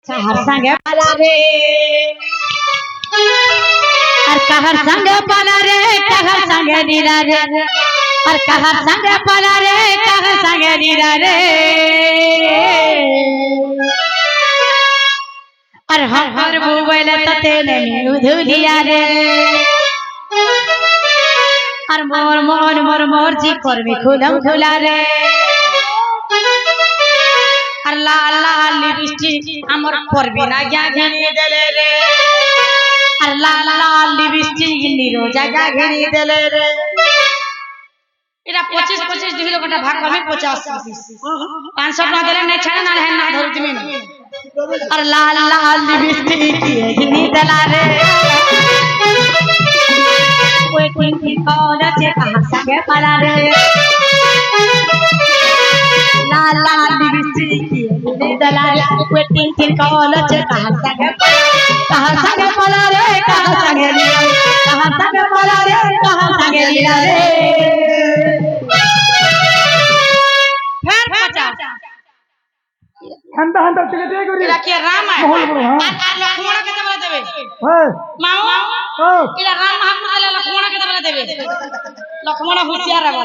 कहर संगे पाला रे और कहर संगे पाला रे कहर संगे नीरा रे और कहर संगे पाला रे कहर संगे नीरा रे और हर बुबैले ततेने में उधुलिया रे और मोर मोर मोर मोर जी कर में खुलम खुला रे और लाल लाल लिपस्टिक हमर करबे ना क्या घनी देले रे और लाल लाल लिपस्टिक निरोजा क्या घनी देले रे एरा 25 25 दुई लोकटा भाग करबे 50 500 ना देले नहीं छाड़ ना है ना धरती में और लाल लाल लिपस्टिक घनी देला रे कोई कोई कौन से कहां संगे पड़ा रे लाल लाल लिपस्टिक घनी देला रे कोई तीन कौन से कहां संगे पड़ा रे कहां संगे पड़ा रे कहां संगे लीला रे फिर 50 हंडा हंडा चले दे गोरी एला के राम है आ लक्ष्मण के देबे देबे माओ एला राम महापुर एला लक्ष्मण के देबे देबे लक्ष्मण होशियार रह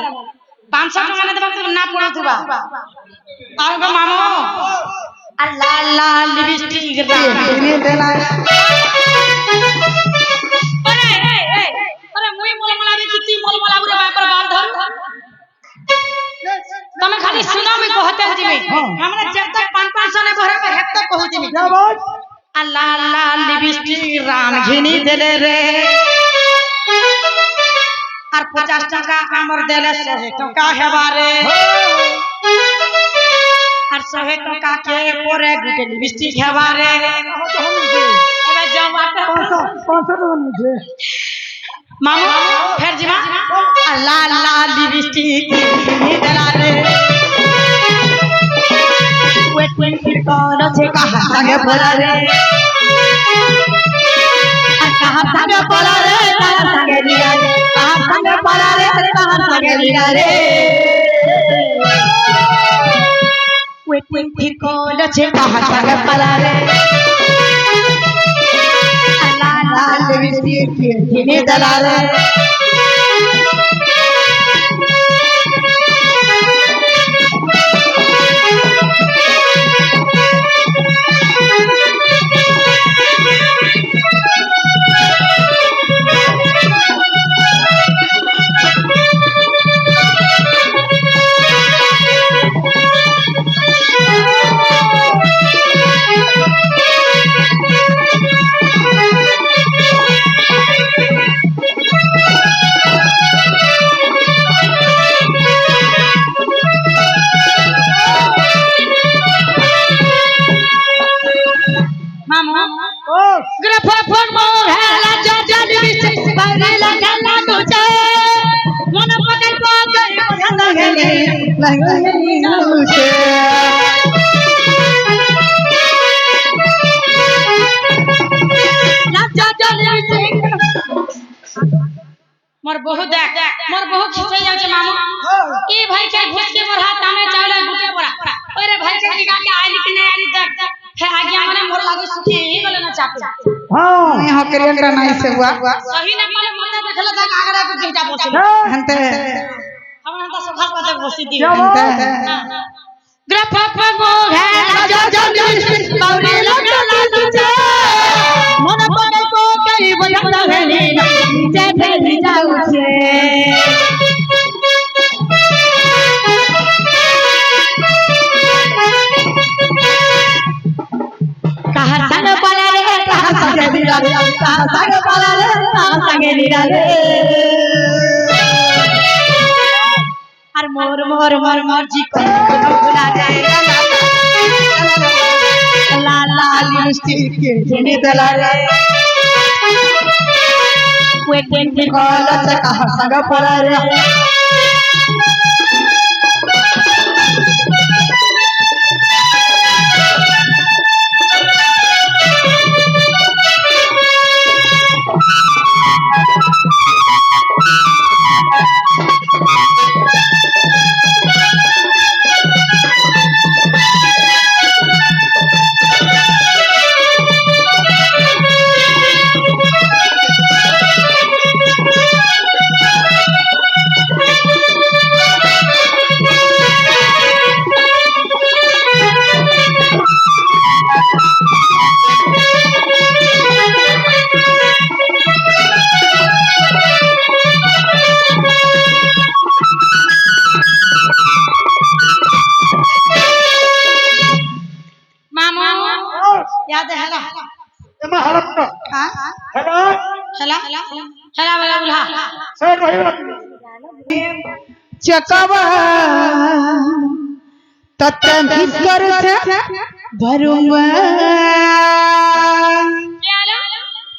500 टका ने देबे ना पड़तुबा आउ गो मामो आ लाल लाल लिपस्टिक राम ने देला अरे मुई मोल मलाबी किती मोल मलाबू रे बापर बाल धर तमे खाली सुनो मैं कहते हो जिमे हमरा जब तक 500 ने भरे में हेब तक कहू जिमे क्या बात अल्लाह अल्लाह लिपस्टिक राम घिनी देले रे और 50 टका हमर देले 100 टका हेबा रे और 100 टका के पोरे गुटे लिपस्टिक हेबा रे एबे जब बाटे 500 टका मुझे मामू फिर जीवा लाल लाल लिपस्टिक घिनी देला रे वेट कौन से कहां संगे पड़ा रे कहां संगे पड़ा रे कहां संगे लीला रे कहां संगे पड़ा रे कहां संगे लीला रे वेट कौन से कहां संगे पड़ा रे लाल लाल लिपस्टिक घिनी देला रे मोर बहुत खिंचे जाय छे मामू ई भाई के घुस के मोर हाथ में चावल गुटे बड़ा ओरे भाई के निका के आइली कि नहीं आइली देख है आगे हमने मोर लागे सुखी गले ना चापे हां यहाँ करियंटा नहीं से हुआ सही ने माले मते देखला तक आगरा को गिरता बसे हंते हमरा त सुखा पते बसी दी हंते ग्रफ पगो है जो जो बावरी लगा तुझे मन पगल को कई बंद है नीचे भेज जाऊ छे कहां संग पड़ा रे कहां संग लीला रे कहां संग पड़ा रे कहां संग लीला रे और मोर मोर मोर मोर जी को भुला जाए लाल लाल लिपस्टिक घिनी देला रे वेटिंग कॉल से कहां संग पड़ा रे याद है हेला एमा हड़प हां हेला हेला हेला वाला उल्हा सर रहिला चकवा तत भीतर से भरुआ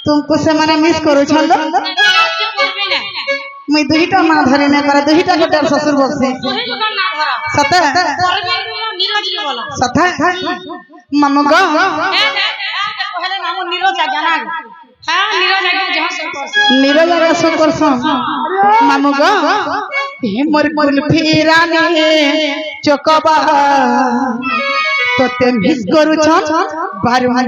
तुमको से माने मिस करू छलो मैं दुहिटा ना धरे ने करे दुहिटा के डर ससुर बसे सत सत मम ग पहले नाम नीरज आ जाना हां नीरज आ जहां से नीरज आ सो करसन मम ग हे मोर कुल फिराने चकवा तो ते मिस करू छ भरुआ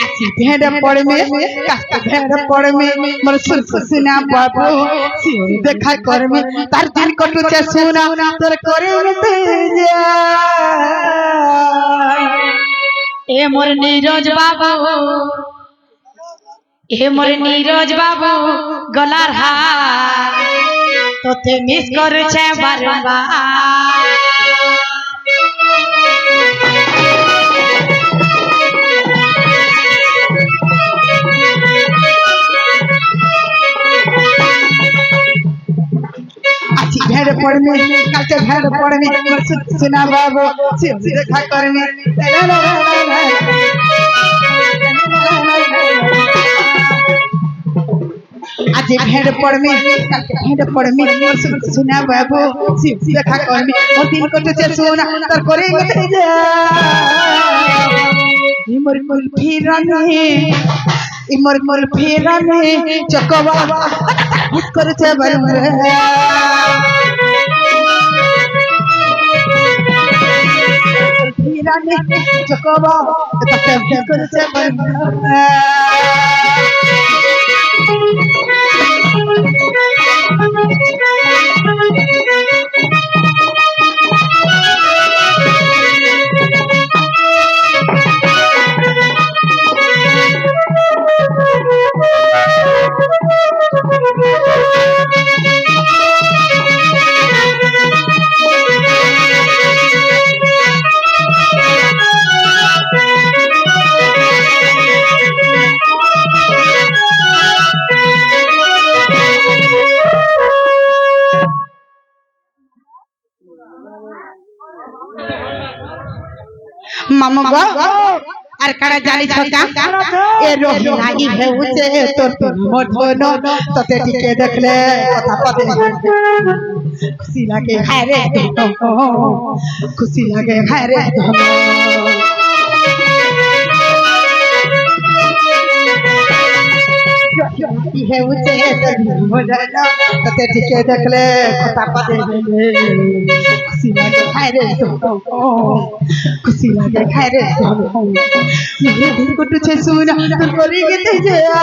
आसी भेड़ पड़ में कास्ट भेड़ पड़ में मोर सुना बाबू सिर देखा कर में तार दिन कटु छे सुना तोर करे में तेजा ए मोर नीरज बाबू ए मोर नीरज बाबू गलार हा तोते मिस करू छे बारंबार आसी भेड़ पड़ में काटे भेड़ पड़ में मोर सुना बाबू सिर देखा कर में आज भेड़ पड़ में काटे भेड़ पड़ में मोर सुना बाबू सिर देखा कर में और दिन को तो सोना तर करे मत जा ई मोर कुल फिराने ई मोर कुल फिराने चकवा हट कर छे बरमरे फिराने चकवा तक कर छे बरमरे मामा আর কারা জানি ছকা এ রহিলা ই হেউছে তোর মধনো তোতে টিকে দেখলে কথা পদে খুশি লাগে হায় রে খুশি লাগে হায় রে ই হেউছে তোর মধনো তোতে টিকে দেখলে কথা পদে খুশি লাগে হায় রে खुशी लगे खैरे दिन को तुझे सुना तो करी गते जा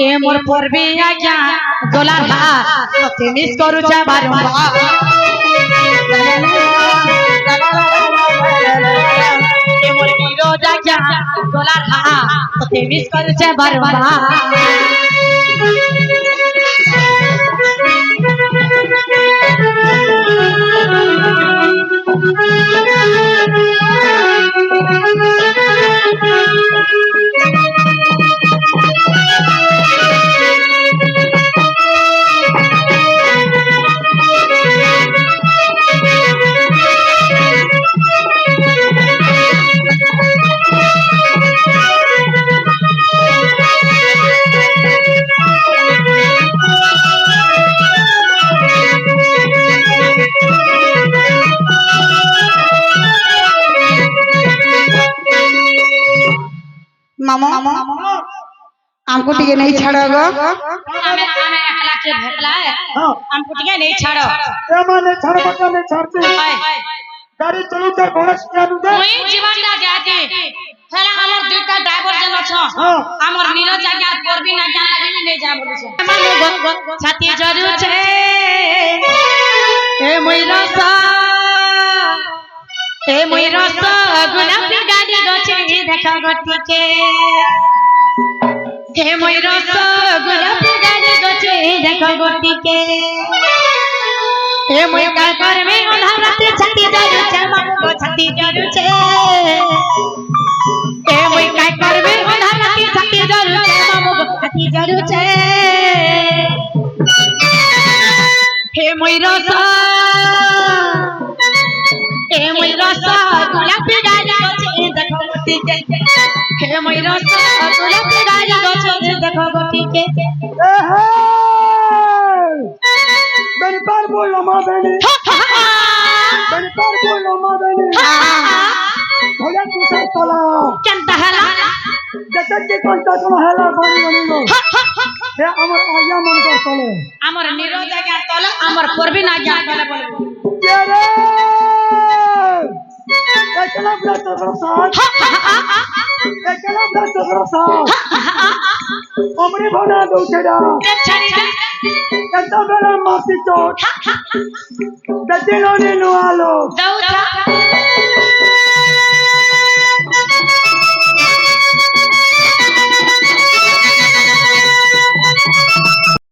ए मोर परबे आज्ञा गोला हा तते मिस करू छे बारंबार ए मोर नीरज आज्ञा गोला हा तते मिस करू छे बारंबार मामा हमको टिके नहीं छाड़ोगा हमें अकला के भेटला है हमको टिके नहीं छाड़ो ए माने छाड़ बका ने छाड़ते गाड़ी चलू त घोड़ा सियानु दे ओई जीवन ना जाते हेला हमर दुटा ड्राइवर जन छ हमर नीरज आज्ञा परबी ना ज्ञान लागे नहीं जा बोले छ मानो छाती जरू छे ए मोई रस गुलाबी गाड़ी गछे देखा गटी के हे मोई रस गुलाबी गाड़ी गछे देखा गटी के એ મુઈ કા કરમે અંધારાતે છતી જરું છે મામો છતી જરું છે એ મુઈ કા કરમે અંધારાતે છતી જરું છે મામો છતી જરું છે હે મુઈ રસ તુલા પીડાઈ ગો છે દેખો ગોટી કે હે મુઈ રસ તુલા પીડાઈ ગો છે દેખો ગોટી કે Bentar bola ma beni. Bentar bola ma beni. Hola tu sala. কেনটা হেলা Jata ke konta kono hala bani bani lo. He amar aya man ko sale. আমার নিরোজ আজ্ঞা তলে আমার পড়বি না আজ্ঞা তলে বলবো Kere. Ekala bla to sa. Ekala bla to sa. Omri bana do cheda. ছাড়ি দে Kanta bela mati chot. Dadilo ni no alo. দাও দাও